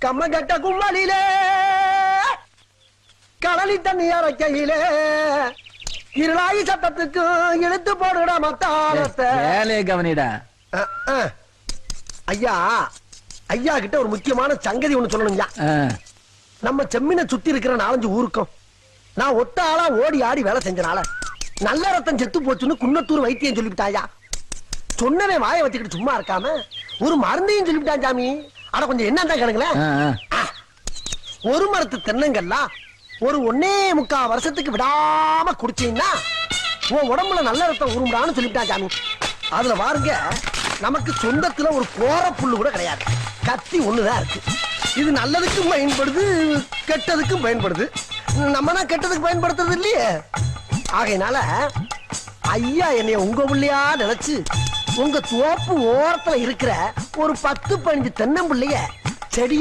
கம்மங்கட்ட கும்மலிலே கடலி தண்ணி அரைக்கையிலே இருளாயி சட்டத்துக்கு இழுத்து போடுடா மத்தாளத்தை. வேலையை கவனிடா. ஐயா ஐயா கிட்ட ஒரு முக்கியமான சங்கதி ஒண்ணு சொல்லணும்யா. நம்ம செம்மினை சுத்தி இருக்கிற 4-5 ஊருக்கும் நான் ஒத்த ஆளா ஓடி ஆடி வேலை செஞ்சனால நல்ல ரத்தம் செத்து போச்சுன்னு குன்னத்தூர் வைத்தியம் சொல்லிவிட்டாயா. சொன்னவே வாயை வச்சுக்கிட்டு சும்மா இருக்காம ஒரு மருந்தையும் சொல்லிவிட்டான் சாமி. அட கொஞ்சம் என்னதான் கணக்குல ஒரு மரத்து தென்னங்கள்லாம் ஒரு 1.25 வருஷத்துக்கு விடாம குடிச்சீங்கன்னா உன் உடம்புல நல்ல ரத்தம் உருண்டான்னு சொல்லிவிட்டான் சாமி. அதுல பாருங்க, நமக்கு சொந்தத்துல ஒரு கோர புல்லு கூட கிடையாது, கத்தி ஒண்ணுதான் இருக்கு. இது நல்லதுக்கும் பயன்படுது, கெட்டதுக்கும் பயன்படுது. நம்ம தான் கெட்டதுக்கு பயன்படுத்துறது இல்லையே. ஆகையினால ஐயா என்னைய உங்க புள்ளையா நினைச்சு உங்க தோப்பு ஓரத்துல இருக்கிற ஒரு 10-15 தென்னம்பிள்ளைய செடியா